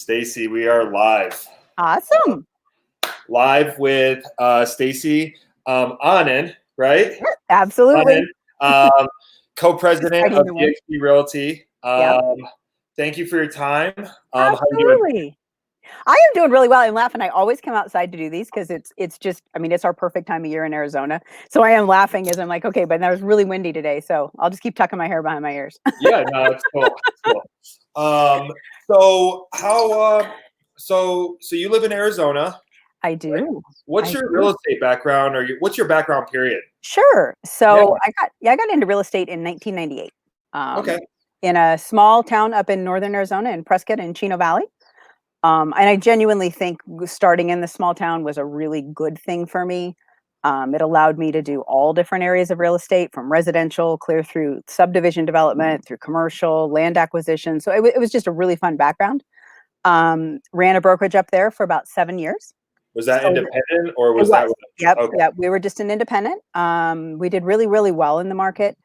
Stacey, we are live. Awesome. Live with Stacey Onnen, right? Absolutely. Onnen, co-president of eXp Realty. Yep. Thank you for your time. How are you doing? I am doing really well. I'm laughing. I always come outside to do these because it's just, I mean, it's our perfect time of year in Arizona. So I am laughing as I'm like, okay, but that was really windy today. So I'll just keep tucking my hair behind my ears. Yeah, no, it's cool. It's cool. So you live in Arizona. I do. Right? What's your real estate background, or what's your background period? Sure. So I got into real estate in 1998. Okay. In a small town up in northern Arizona in Prescott and Chino Valley. And I genuinely think starting in the small town was a really good thing for me. It allowed me to do all different areas of real estate, from residential clear through subdivision development, through commercial, land acquisition. So it was just a really fun background. Ran a brokerage up there for about 7 years. Was that independent, or was that? Yep. We were just an independent. We did really, really well in the market.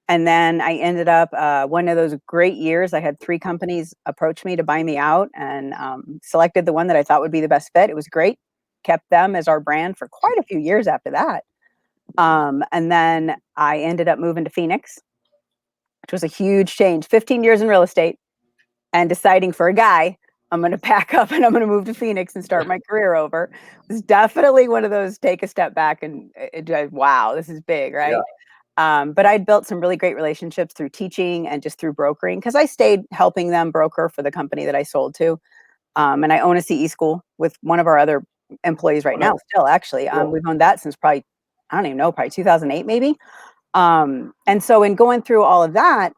And then I ended up one of those great years. I had 3 companies approach me to buy me out, and selected the one that I thought would be the best fit. It was great. Kept them as our brand for quite a few years after that. And then I ended up moving to Phoenix, which was a huge change. 15 years in real estate, and deciding for a guy, I'm going to pack up and I'm going to move to Phoenix and start my career over. It was definitely one of those take a step back and wow, this is big, right? Yeah. But I'd built some really great relationships through teaching and just through brokering, because I stayed helping them broker for the company that I sold to. And I own a CE school with one of our other employees right now, still actually. We've owned that since probably 2008 maybe. And so in going through all of that,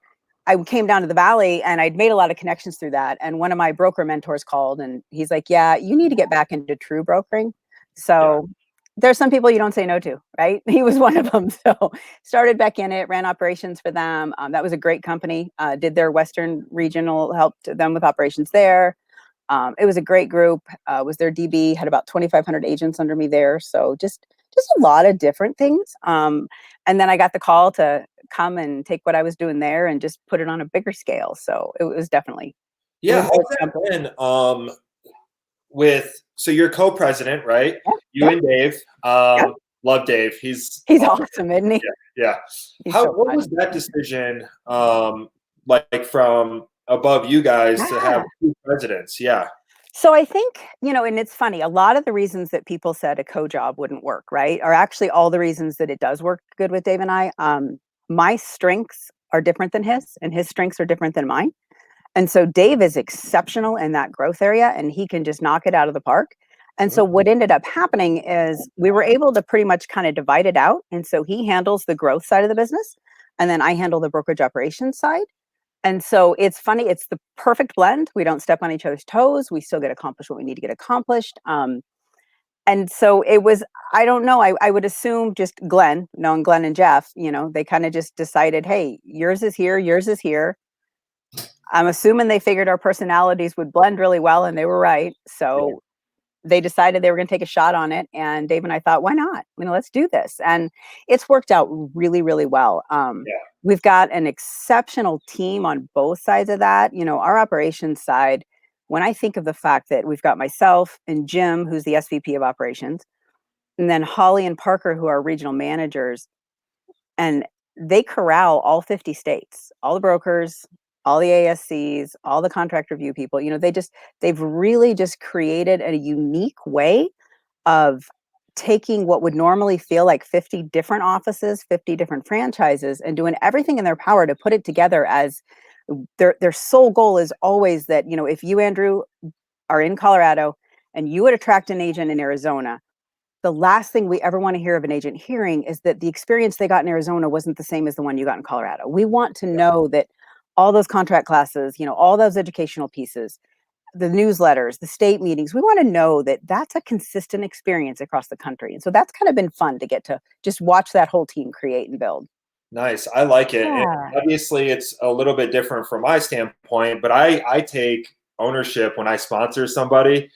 I came down to the Valley and I'd made a lot of connections through that. And one of my broker mentors called and he's like, yeah, you need to get back into true brokering. So there's some people you don't say no to, right? He was one of them. So started back in it, ran operations for them. That was a great company. Did their Western regional, helped them with operations there. It was a great group. Was their DB, had about 2,500 agents under me there. So just a lot of different things. And then I got the call to come and take what I was doing there and just put it on a bigger scale. So it was definitely. Yeah. How's that been? So you're co-president, right? You and Dave. Love Dave. He's awesome, isn't he? Yeah. What was that decision like from above you guys to have 2 presidents? Yeah. So I think, and it's funny, a lot of the reasons that people said a co-job wouldn't work, right, are actually all the reasons that it does work good with Dave and I. My strengths are different than his, and his strengths are different than mine. And so Dave is exceptional in that growth area, and he can just knock it out of the park. And so what ended up happening is we were able to pretty much kind of divide it out. And so he handles the growth side of the business, and then I handle the brokerage operations side. And so it's funny, it's the perfect blend. We don't step on each other's toes. We still get accomplished what we need to get accomplished. And so it was, I don't know, I would assume just Glenn, knowing Glenn and Jeff, they kind of just decided, hey, yours is here, yours is here. I'm assuming they figured our personalities would blend really well, and they were right. So they decided they were going to take a shot on it. And Dave and I thought, why not? Let's do this. And it's worked out really, really well. We've got an exceptional team on both sides of that. Our operations side, when I think of the fact that we've got myself and Jim, who's the SVP of operations, and then Holly and Parker, who are regional managers, and they corral all 50 states, all the brokers, all the ASCs, all the contract review people. They've really just created a unique way of taking what would normally feel like 50 different offices, 50 different franchises, and doing everything in their power to put it together as their sole goal is always that, if you, Andrew, are in Colorado and you would attract an agent in Arizona, the last thing we ever want to hear of an agent hearing is that the experience they got in Arizona wasn't the same as the one you got in Colorado. We want to know that all those contract classes, all those educational pieces, the newsletters, the state meetings, we want to know that that's a consistent experience across the country. And so that's kind of been fun to get to just watch that whole team create and build. Nice. I like it. And obviously it's a little bit different from my standpoint, but I take ownership when I sponsor somebody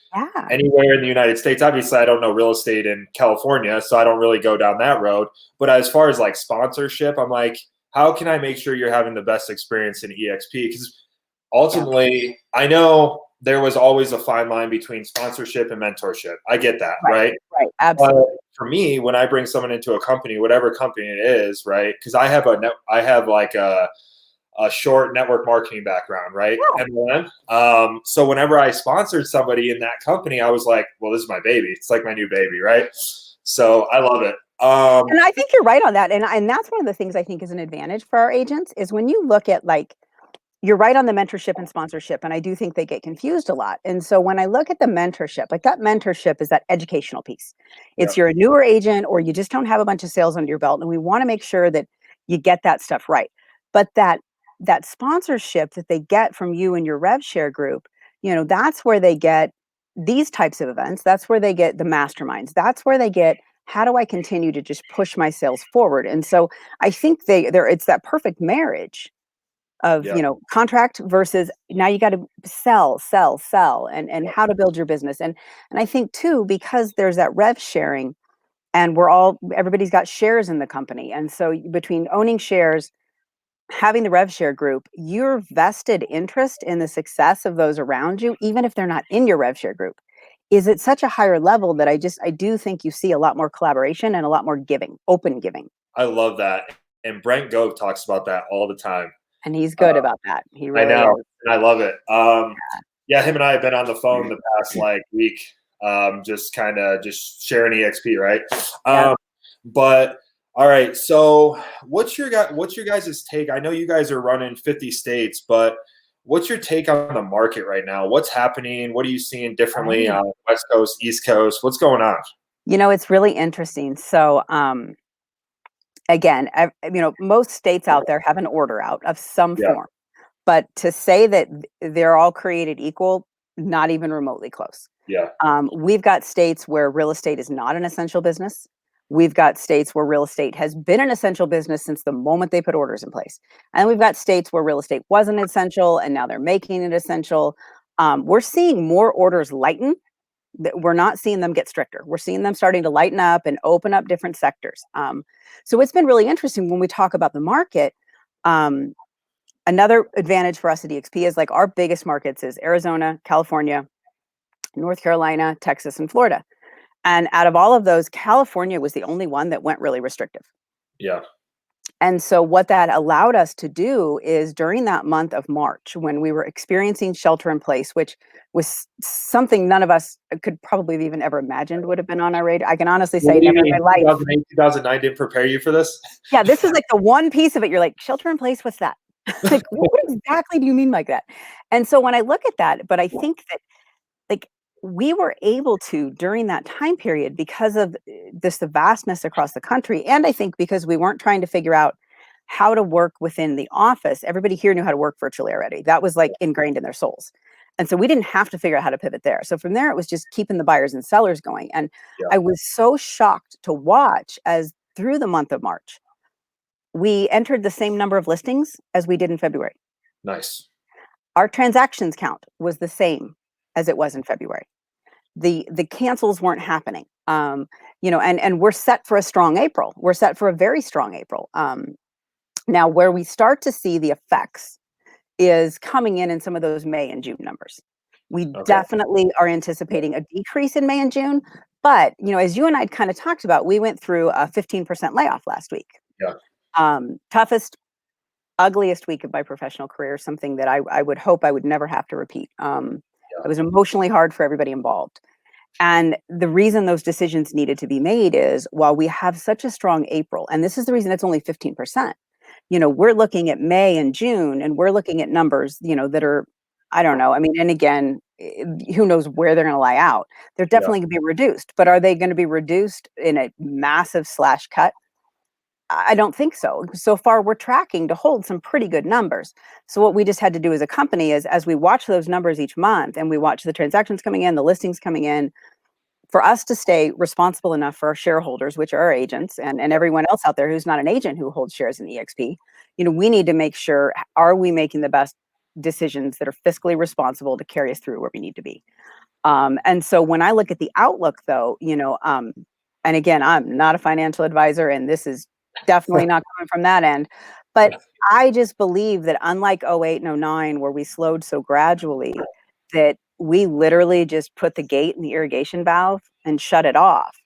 anywhere in the United States. Obviously I don't know real estate in California, so I don't really go down that road. But as far as like sponsorship, I'm like, how can I make sure you're having the best experience in eXp? Because ultimately, I know there was always a fine line between sponsorship and mentorship. I get that, right? Right, absolutely. But for me, when I bring someone into a company, whatever company it is, right? Because I have like a short network marketing background, right? Yeah. MLM. So whenever I sponsored somebody in that company, I was like, well, this is my baby. It's like my new baby, right? So I love it. And I think you're right on that. And that's one of the things I think is an advantage for our agents is when you look at like, you're right on the mentorship and sponsorship. And I do think they get confused a lot. And so when I look at the mentorship, like that mentorship is that educational piece. Yeah. It's you're a newer agent or you just don't have a bunch of sales under your belt. And we want to make sure that you get that stuff right. But that sponsorship that they get from you and your rev share group, that's where they get these types of events. That's where they get the masterminds. That's where they get how do I continue to just push my sales forward? And so I think it's that perfect marriage of, Yeah. contract versus now you got to sell and how to build your business. And I think too, because there's that rev sharing and everybody's got shares in the company. And so between owning shares, having the rev share group, your vested interest in the success of those around you, even if they're not in your rev share group, is at such a higher level that I do think you see a lot more collaboration and a lot more giving, open giving. I love that. And Brent Gove talks about that all the time. And he's good about that. He I really know, is. and I love it. Yeah, him and I have been on the phone the past like week, just kind of just sharing EXP, right? Yeah. But all right, so what's your guys' take? I know you guys are running 50 states, but what's your take on the market right now? What's happening? What are you seeing differently on West Coast, East Coast? What's going on? It's really interesting. So, again, most states out there have an order out of some Yeah, form, but to say that they're all created equal, not even remotely close. yeah, We've got states where real estate is not an essential business. We've got states where real estate has been an essential business since the moment they put orders in place. And we've got states where real estate wasn't essential and now they're making it essential. We're seeing more orders lighten. We're not seeing them get stricter. We're seeing them starting to lighten up and open up different sectors. So it's been really interesting when we talk about the market. Another advantage for us at eXp is like our biggest markets is Arizona, California, North Carolina, Texas, and Florida. And out of all of those, California was the only one that went really restrictive. yeah. And so what that allowed us to do is during that month of March, when we were experiencing shelter in place, which was something none of us could probably have even ever imagined would have been on our radar. I can honestly say never in my life. 2008, 2009 didn't prepare you for this? Yeah, this is like the one piece of it. You're like, shelter in place, what's that? Like, what exactly do you mean like that? And so when I look at that, but I think that like we were able to during that time period because of the vastness across the country, and I think because we weren't trying to figure out how to work within the office. Everybody here knew how to work virtually already. That was like ingrained in their souls. And so we didn't have to figure out how to pivot there. So from there, it was just keeping the buyers and sellers going. And Yeah. I was so shocked to watch as through the month of March, we entered the same number of listings as we did in February. Nice. Our transactions count was the same as it was in February. The cancels weren't happening. And we're set for a strong April. We're set for a very strong April. Now, where we start to see the effects is coming in some of those May and June numbers. We definitely are anticipating a decrease in May and June. But, as you and I kind of talked about, we went through a 15% layoff last week. Yeah. Toughest, ugliest week of my professional career, something that I would hope I would never have to repeat. It was emotionally hard for everybody involved. And the reason those decisions needed to be made is while we have such a strong April, and this is the reason it's only 15%, we're looking at May and June and we're looking at numbers, that are, I don't know. I mean, and again, who knows where they're going to lie out. They're definitely going to be reduced, but are they going to be reduced in a massive slash cut? I don't think so. So far, we're tracking to hold some pretty good numbers. So what we just had to do as a company is as we watch those numbers each month and we watch the transactions coming in, the listings coming in, for us to stay responsible enough for our shareholders, which are our agents and everyone else out there who's not an agent who holds shares in eXp, we need to make sure, are we making the best decisions that are fiscally responsible to carry us through where we need to be? And so when I look at the outlook though, and again, I'm not a financial advisor and this is definitely not coming from that end, but I just believe that unlike 08 and 09, where we slowed so gradually, that we literally just put the gate and the irrigation valve and shut it off.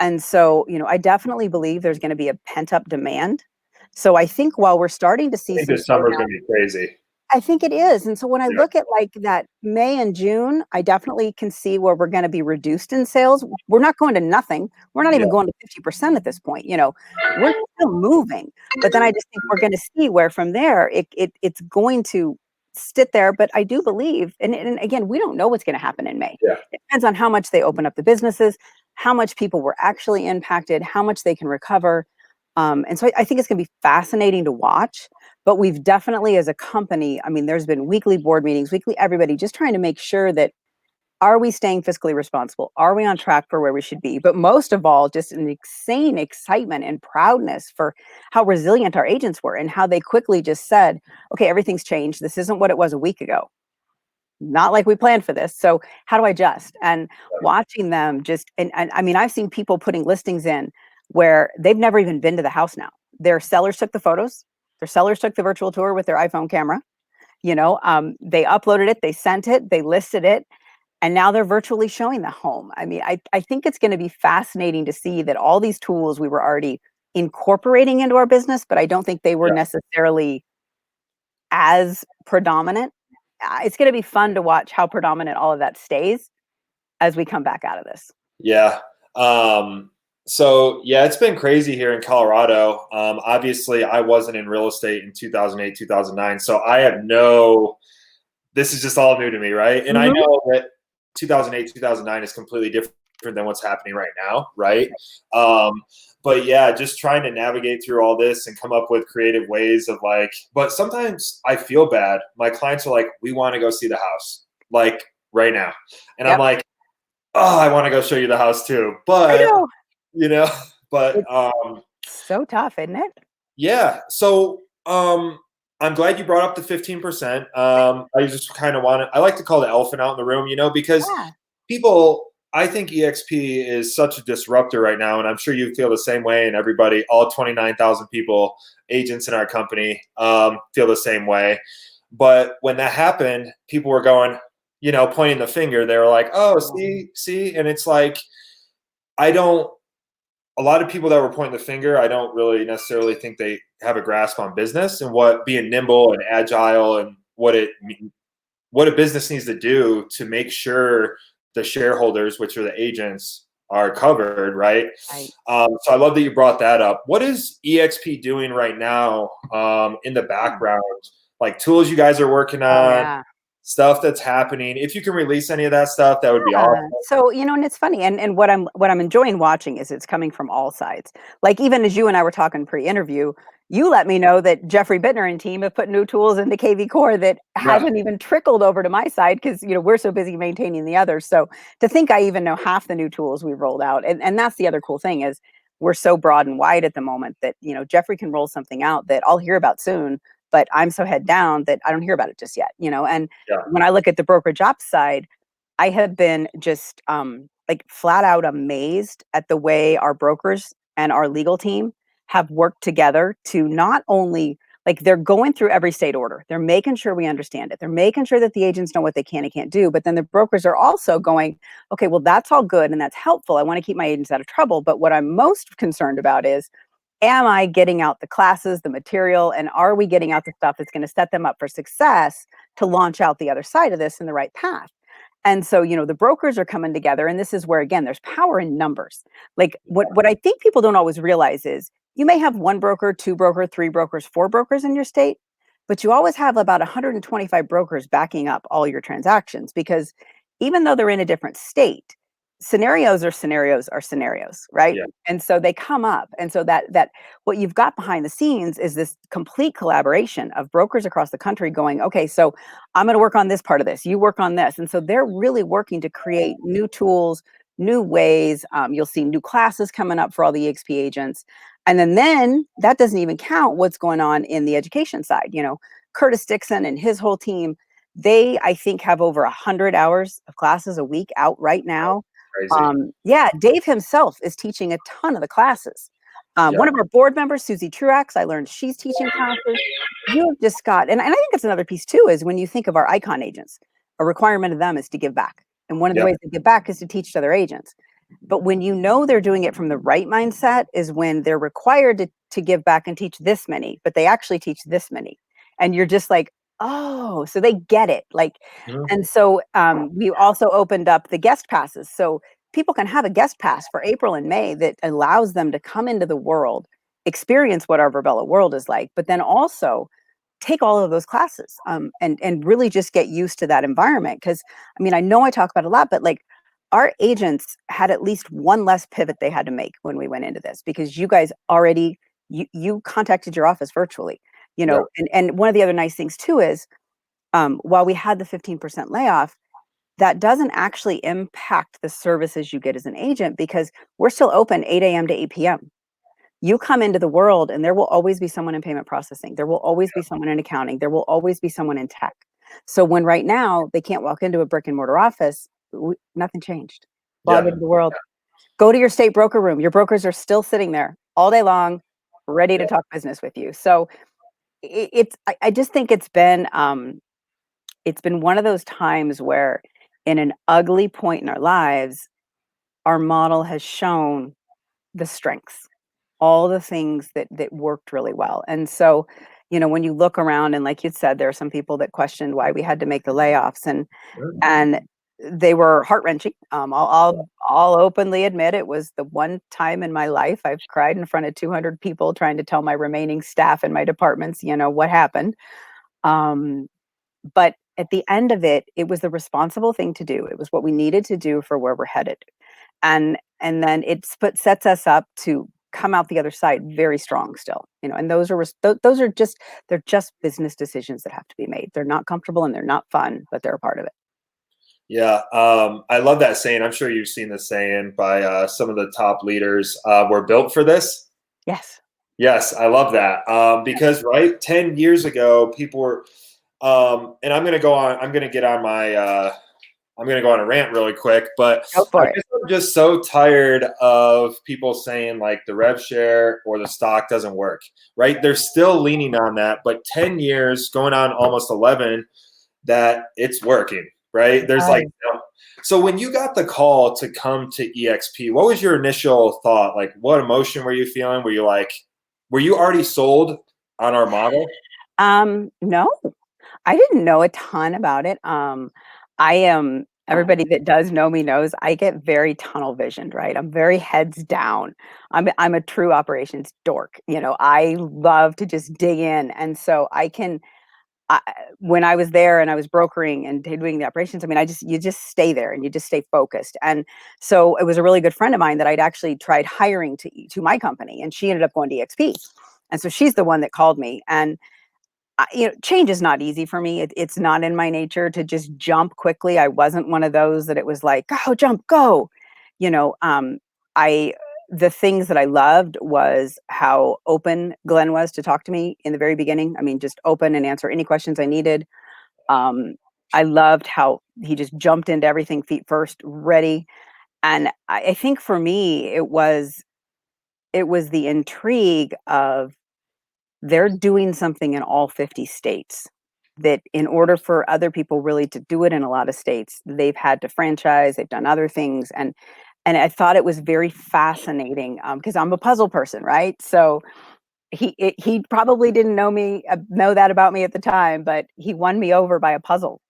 And so, I definitely believe there's going to be a pent up demand. So I think while we're starting to see I think some this summer is slowdown, going to be crazy. I think it is. And so when I Yeah. look at like that May and June, I definitely can see where we're going to be reduced in sales. We're not going to nothing. We're not even Yeah. going to 50% at this point. We're still moving. But then I just think we're going to see where from there it's going to sit there. But I do believe, and again, we don't know what's going to happen in May. Yeah. It depends on how much they open up the businesses, how much people were actually impacted, how much they can recover. And so I think it's going to be fascinating to watch. But we've definitely, as a company, I mean, there's been weekly board meetings, weekly everybody just trying to make sure that, are we staying fiscally responsible? Are we on track for where we should be? But most of all, just an insane excitement and proudness for how resilient our agents were and how they quickly just said, okay, everything's changed. This isn't what it was a week ago. Not like we planned for this. So how do I adjust? And watching them just, and I mean, I've seen people putting listings in where they've never even been to the house now. Their sellers took the photos. Their sellers took the virtual tour with their iPhone camera. They uploaded it, they sent it, they listed it, and now they're virtually showing the home. I mean, I think it's going to be fascinating to see that all these tools we were already incorporating into our business, but I don't think they were necessarily as predominant. It's going to be fun to watch how predominant all of that stays as we come back out of this. Yeah. So yeah, it's been crazy here in Colorado. Obviously I wasn't in real estate in 2008, 2009. So I have this is just all new to me. Right. And I know that 2008, 2009 is completely different than what's happening right now. Right. But yeah, just trying to navigate through all this and come up with creative ways of but sometimes I feel bad. My clients are like, we want to go see the house like right now. And I'm like, oh, I want to go show you the house too. But, but so tough, isn't it? Yeah. So I'm glad you brought up the 15%. I just kind of I like to call the elephant out in the room, because people, I think eXp is such a disruptor right now. And I'm sure you feel the same way. And everybody, all 29,000 people, agents in our company feel the same way. But when that happened, people were going, pointing the finger. They were like, oh, see. And it's like, a lot of people that were pointing the finger, I don't really necessarily think they have a grasp on business and what being nimble and agile and what a business needs to do to make sure the shareholders, which are the agents, are covered, right? So I love that you brought that up. What is eXp doing right now in the background? Like tools you guys are working on, stuff that's happening. If you can release any of that stuff, that would be awesome. So, and it's funny. And what I'm enjoying watching is it's coming from all sides. Like even as you and I were talking pre-interview, you let me know that Jeffrey Bittner and team have put new tools into KV Core that hasn't even trickled over to my side because, we're so busy maintaining the others. So to think I even know half the new tools we've rolled out. And that's the other cool thing is we're so broad and wide at the moment that, Jeffrey can roll something out that I'll hear about soon, but I'm so head down that I don't hear about it just yet, and when I look at the brokerage ops side, I have been just flat out amazed at the way our brokers and our legal team have worked together to not only they're going through every state order. They're making sure we understand it. They're making sure that the agents know what they can and can't do. But then the brokers are also going, okay, well, that's all good and that's helpful. I want to keep my agents out of trouble. But what I'm most concerned about is, am I getting out the classes, the material, and are we getting out the stuff that's going to set them up for success to launch out the other side of this in the right path? And so, the brokers are coming together, and this is where, again, there's power in numbers. Like what I think people don't always realize is you may have one broker, two broker, three brokers, four brokers in your state, but you always have about 125 brokers backing up all your transactions because even though they're in a different state, scenarios are scenarios, right? And so they come up. And so that what you've got behind the scenes is this complete collaboration of brokers across the country going, okay, so I'm going to work on this part of this, you work on this. And so they're really working to create new tools, new ways. You'll see new classes coming up for all the eXp agents. And then that doesn't even count what's going on in the education side. Curtis Dixon and his whole team, they, I think, have over 100 hours of classes a week out right now. Dave himself is teaching a ton of the classes. One of our board members, Susie Truax, I learned she's teaching classes. You've just got, and I think that's another piece too, is when you think of our icon agents, a requirement of them is to give back. And one of the ways they give back is to teach to other agents. But when you know they're doing it from the right mindset is when they're required to give back and teach this many, but they actually teach this many. And you're just like, oh, so they get it. Like, and so we also opened up the guest passes. So people can have a guest pass for April and May that allows them to come into the world, experience what our Verbella world is like, but then also take all of those classes and really just get used to that environment. Because I mean, I know I talk about it a lot, but like our agents had at least one less pivot they had to make when we went into this, because you guys already you contacted your office virtually, you know. And one of the other nice things too is while we had the 15% layoff, that doesn't actually impact the services you get as an agent, because we're still open 8 a.m. to 8 p.m. You come into the world and there will always be someone in payment processing. There will always be someone in accounting. There will always be someone in tech. So when right now they can't walk into a brick and mortar office, nothing changed. Log into the world. Go to your state broker room. Your brokers are still sitting there all day long, ready to talk business with you. So I just think it's been one of those times where in an ugly point in our lives, our model has shown the strengths, all the things that worked really well. And so, you know, when you look around and like you said, there are some people that questioned why we had to make the layoffs, and they were heart-wrenching. I'll openly admit it was the one time in my life I've cried in front of 200 people trying to tell my remaining staff in my departments, you know, what happened. But at the end of it, it was the responsible thing to do. It was what we needed to do for where we're headed. And then sets us up to come out the other side very strong still, you know. And those are just, they're just business decisions that have to be made. They're not comfortable and they're not fun, but they're a part of it. Yeah, I love that saying. I'm sure you've seen the saying by some of the top leaders. We're built for this. Yes. Yes, I love that. Because right, 10 years ago, people were, and I'm going to go on. I'm going to get on my. I'm going to go on a rant really quick, but I guess I'm just so tired of people saying like the rev share or the stock doesn't work. Right? They're still leaning on that, but 10 years, going on almost 11, that it's working. Right? There's like, so when you got the call to come to eXp, what was your initial thought? Like, what emotion were you feeling? Were you like, were you already sold on our model? No, I didn't know a ton about it. I am, everybody that does know me knows I get very tunnel visioned, right? I'm very heads down. I'm a true operations dork. You know, I love to just dig in. And so when I was there and I was brokering and doing the operations, I mean, you just stay there and you just stay focused. And so it was a really good friend of mine that I'd actually tried hiring to my company, and she ended up going to eXp. And so she's the one that called me. And you know, change is not easy for me. It's not in my nature to just jump quickly. I wasn't one of those that it was like, go, jump, go. You know, the things that I loved was how open Glenn was to talk to me in the very beginning. I mean, just open and answer any questions I needed. I loved how he just jumped into everything feet first, ready. And I think for me, it was the intrigue of, they're doing something in all 50 states that in order for other people really to do it in a lot of states, they've had to franchise, they've done other things. And I thought it was very fascinating because I'm a puzzle person, right? So he probably didn't know that about me at the time, but he won me over by a puzzle.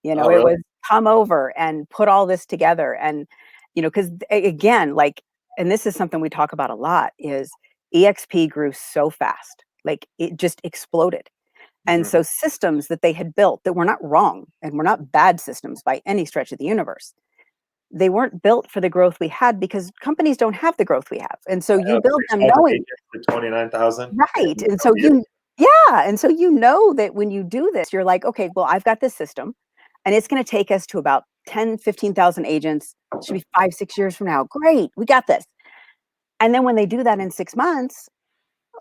You know, it was come over and put all this together. And, you know, because again, like, and this is something we talk about a lot, is eXp grew so fast. Like it just exploded. And so systems that they had built that were not wrong and were not bad systems by any stretch of the universe, they weren't built for the growth we had because companies don't have the growth we have. And so you build them knowing 29,000. Right. And so and so you know that when you do this, you're like, okay, well, I've got this system and it's going to take us to about 10, 15,000 agents. It should be 5-6 years from now. Great. We got this. And then when they do that in 6 months,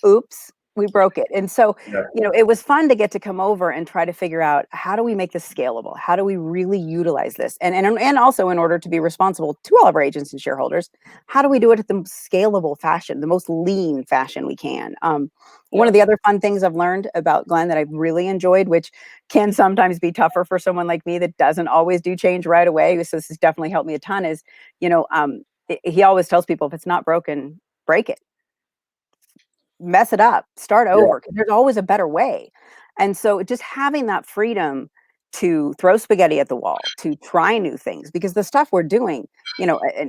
oops, We broke it. And so, Yeah. it was fun to get to come over and try to figure out, how do we make this scalable? How do we really utilize this? And also, in order to be responsible to all of our agents and shareholders, how do we do it at the most scalable fashion, the most lean fashion we can? One of the other fun things I've learned about Glenn that I've really enjoyed, which can sometimes be tougher for someone like me that doesn't always do change right away, so this has definitely helped me a ton, is, he always tells people, if it's not broken, break it, mess it up, start Yeah. over, because there's always a better way. And so just having that freedom to throw spaghetti at the wall, to try new things, because the stuff we're doing,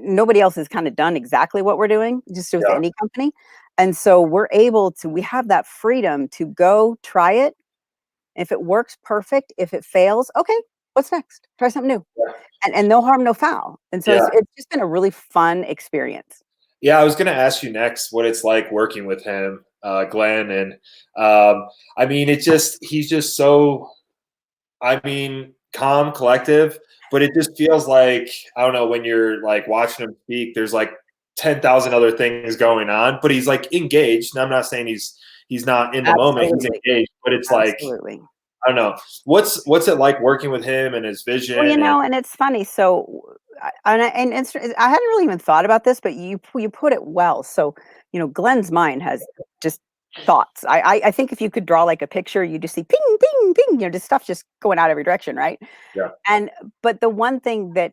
nobody else has kind of done exactly what we're doing, just with Yeah. any company. And so we have that freedom to go try it. If it works, perfect. If it fails, okay, what's next? Try something new. Yeah. And no harm, no foul. And so Yeah. it's just been a really fun experience. Yeah, I was going to ask you next what it's like working with him, Glenn, and I mean, he's just so, I mean, calm, collective, but it just feels like, I don't know, when you're like watching him speak, there's like 10,000 other things going on, but he's like engaged. And I'm not saying he's not in the moment, he's Absolutely. engaged, but it's like, Absolutely. I don't know, what's it like working with him and his vision? Well, And and it's funny. So, I hadn't really even thought about this, but you put it well. So, Glenn's mind has just thoughts. I think if you could draw like a picture, you just see ping, ping, ping. Just stuff just going out every direction, right? yeah, And but the one thing that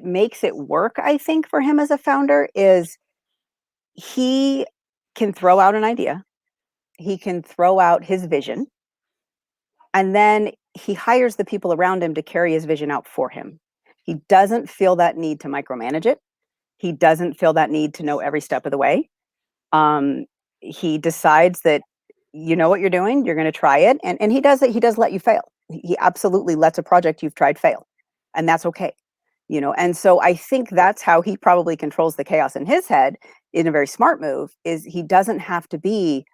makes it work, I think, for him as a founder is he can throw out an idea, he can throw out his vision, and then he hires the people around him to carry his vision out for him. He doesn't feel that need to micromanage it. He doesn't feel that need to know every step of the way. Um, he decides that you know what you're doing, you're going to try it, and he does it. He does let you fail. He absolutely lets a project you've tried fail, and that's okay. And so I think that's how he probably controls the chaos in his head in a very smart move. Is he doesn't have to be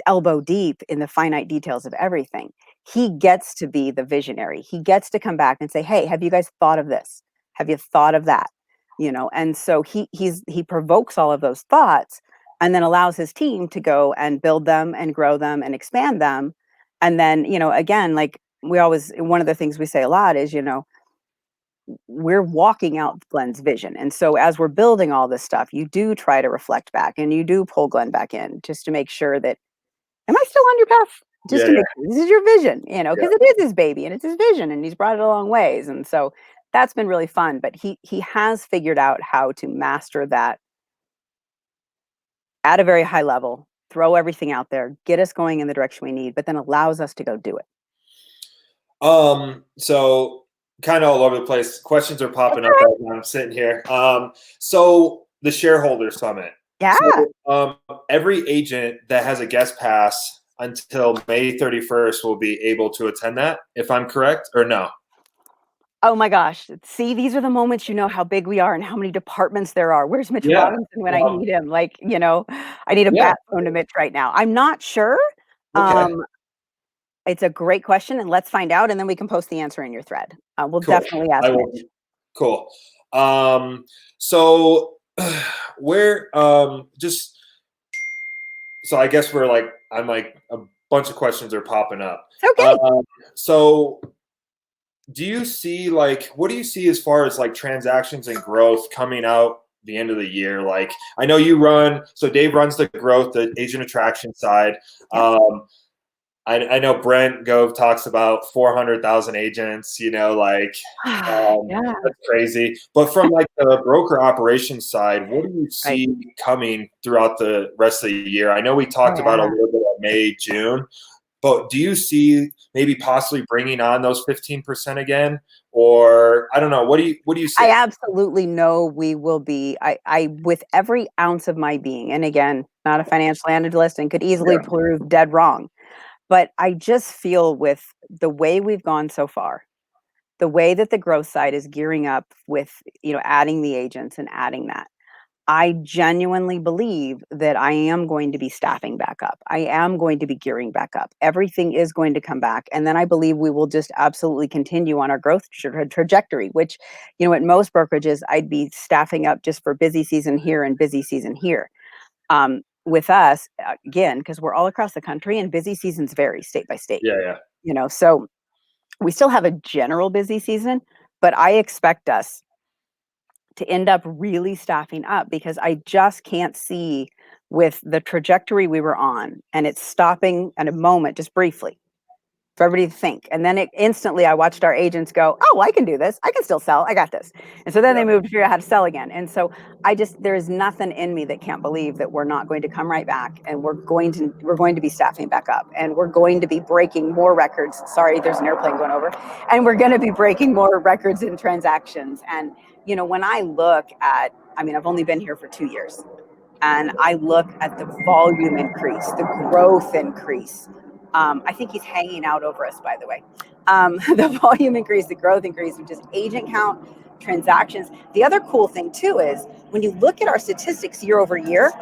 elbow deep in the finite details of everything. He gets to be the visionary. He gets to come back and say, "Hey, have you guys thought of this? Have you thought of that?" And so he provokes all of those thoughts and then allows his team to go and build them and grow them and expand them. And then, again, like one of the things we say a lot is, we're walking out Glenn's vision. And so as we're building all this stuff, you do try to reflect back and you do pull Glenn back in just to make sure that, am I still on your path? Just yeah, to yeah, make sure this is your vision, yeah. because it is his baby and it's his vision and he's brought it a long ways. And so that's been really fun. But he has figured out how to master that at a very high level, throw everything out there, get us going in the direction we need, but then allows us to go do it. So kind of all over the place. Questions are popping up Okay. as I'm sitting here. So the shareholder summit. Yeah. So every agent that has a guest pass until May 31st will be able to attend that, if I'm correct, or no? Oh my gosh. See, these are the moments how big we are and how many departments there are. Where's Mitch Yeah. Robinson when I need him? Like, I need a Yeah. bat phone to Mitch right now. I'm not sure. Okay. It's a great question, and let's find out, and then we can post the answer in your thread. We'll Cool. definitely ask I will. Mitch. Cool. So where just so I guess I'm like a bunch of questions are popping up. Okay. So do you see what do you see as far as like transactions and growth coming out the end of the year? Like I know so Dave runs the growth, the agent attraction side. Yeah. I know Brent Gove talks about 400,000 agents, Yeah. that's crazy. But from like the broker operations side, what do you Right. see coming throughout the rest of the year? I know we talked about a Yeah. little bit of May, June, but do you see maybe possibly bringing on those 15% again? Or I don't know. What do you see? I absolutely know we will be. I with every ounce of my being, and again, not a financial analyst and could easily Yeah. prove dead wrong. But I just feel with the way we've gone so far, the way that the growth side is gearing up with, adding the agents and adding that, I genuinely believe that I am going to be staffing back up. I am going to be gearing back up. Everything is going to come back. And then I believe we will just absolutely continue on our growth trajectory, which, at most brokerages, I'd be staffing up just for busy season here and busy season here. with us, again, because we're all across the country and busy seasons vary state by state. Yeah. So we still have a general busy season, but I expect us to end up really staffing up, because I just can't see, with the trajectory we were on, and it's stopping at a moment just briefly for everybody to think. And then instantly I watched our agents go, oh, I can do this. I can still sell. I got this. And so then they moved to figure out how to sell again. And so there is nothing in me that can't believe that we're not going to come right back, and we're going to be staffing back up, and we're going to be breaking more records. Sorry, there's an airplane going over. And we're going to be breaking more records in transactions. And, when I look at, I've only been here for 2 years, and I look at the volume increase, the growth increase. I think he's hanging out over us, by the way. The volume increase, the growth increase, which is agent count, transactions. The other cool thing too is when you look at our statistics year over year,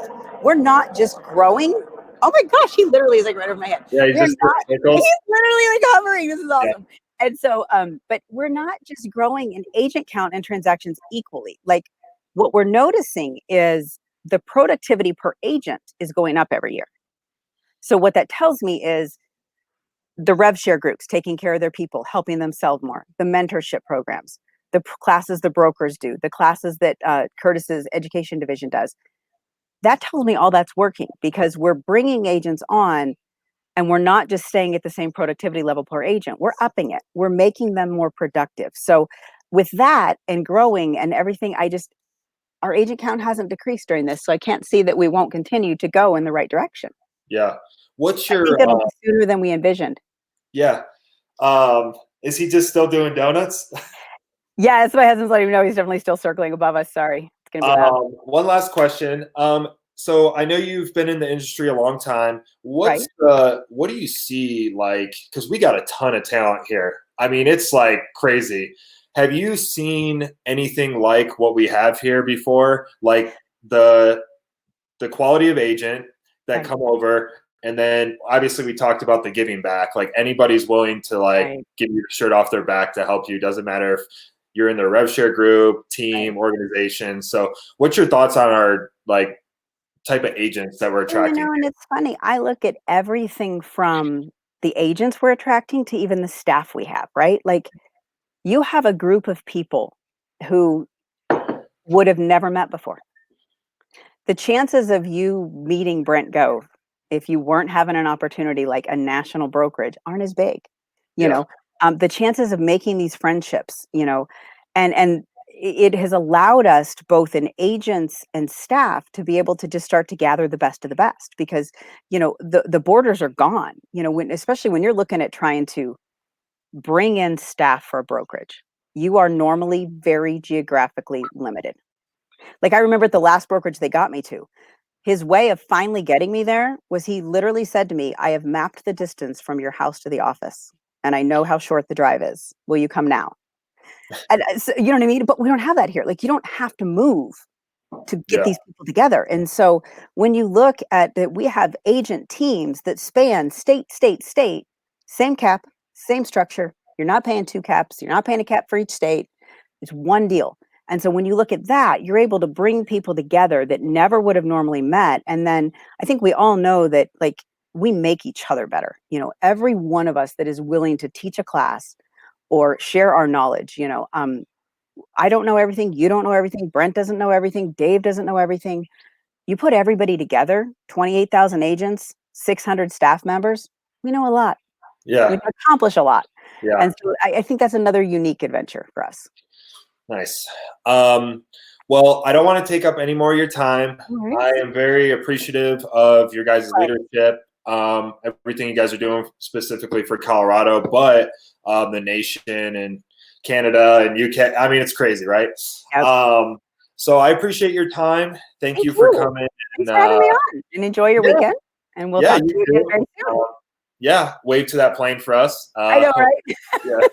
we're not just growing. Oh my gosh, he literally is like right over my head. Yeah, he's literally like hovering. This is awesome. Yeah. And so, but we're not just growing in agent count and transactions equally. Like, what we're noticing is the productivity per agent is going up every year. So what that tells me is the rev share groups taking care of their people, helping them sell more, the mentorship programs, the classes the brokers do, the classes that Curtis's education division does. That tells me all that's working, because we're bringing agents on, and we're not just staying at the same productivity level per agent. We're upping it. We're making them more productive. So with that and growing and everything, our agent count hasn't decreased during this. So I can't see that we won't continue to go in the right direction. Yeah. I think it'll be sooner than we envisioned. Yeah. Is he just still doing donuts? Yeah, that's my husband's letting me know he's definitely still circling above us. Sorry. It's gonna be loud. One last question. So I know you've been in the industry a long time. What do you see, like, because we got a ton of talent here. It's like crazy. Have you seen anything like what we have here before? Like the quality of agent that come over, and then obviously we talked about the giving back. Like, anybody's willing to give you the shirt off their back to help you. Doesn't matter if you're in their rev share group, team, organization. So what's your thoughts on our type of agents that we're attracting? And it's funny. I look at everything from the agents we're attracting to even the staff we have, right? Like, you have a group of people who would have never met before. The chances of you meeting Brent Gove, if you weren't having an opportunity like a national brokerage, aren't as big. The chances of making these friendships, and it has allowed us, both in agents and staff, to be able to just start to gather the best of the best, because the borders are gone. Especially when you're looking at trying to bring in staff for a brokerage, you are normally very geographically limited. Like, I remember at the last brokerage they got me to, his way of finally getting me there was he literally said to me, I have mapped the distance from your house to the office, and I know how short the drive is. Will you come now? And so, you know what I mean? But we don't have that here. Like, you don't have to move to get these people together. And so when you look at that, we have agent teams that span state, same cap, same structure. You're not paying 2 caps. You're not paying a cap for each state. It's one deal. And so when you look at that, you're able to bring people together that never would have normally met. And then I think we all know that, like, we make each other better. Every one of us that is willing to teach a class or share our knowledge, I don't know everything. You don't know everything. Brent doesn't know everything. Dave doesn't know everything. You put everybody together, 28,000 agents, 600 staff members, we know a lot. Yeah. We accomplish a lot. Yeah. And so I think that's another unique adventure for us. Nice. Well, I don't want to take up any more of your time. Right. I am very appreciative of your guys' leadership, everything you guys are doing specifically for Colorado, but the nation and Canada and UK. It's crazy, right? Yep. So I appreciate your time. Thank you for coming. Thanks for having me on. And enjoy your weekend. And we'll talk to you again very soon. Wave to that plane for us. I know, right?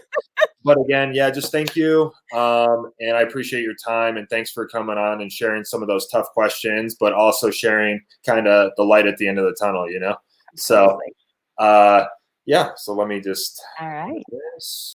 But again, just thank you. And I appreciate your time, and thanks for coming on and sharing some of those tough questions, but also sharing kind of the light at the end of the tunnel, So, so let me just. All right.